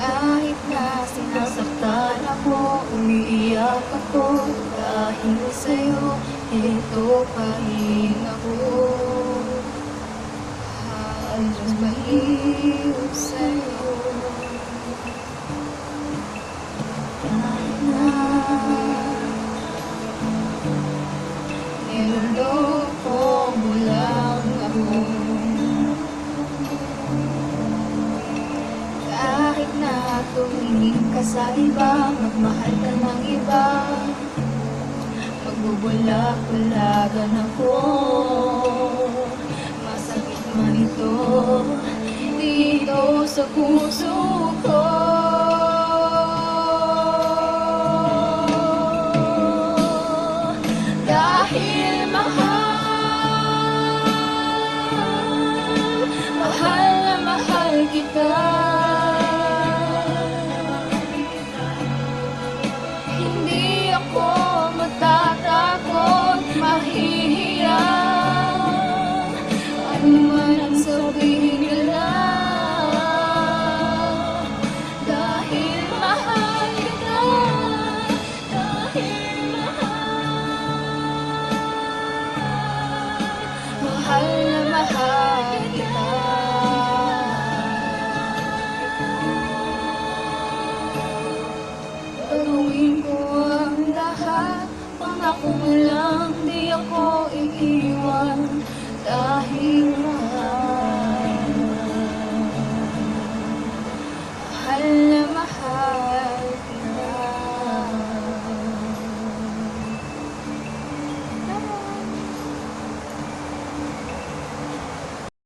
Kahit na sinasaktan ako, umiiyak ako, dahil sa'yo, ito pahinga ko. Halos baliw sa'yo. Kahit na niloloko mo lang ako, kahit na tumingin ka sa iba, magmahal ka ng iba, magbubulak-bulagan ako. Masakit man ito dito sa puso ko. Dahil mahal na mahal kita. Hindi ako matatakot,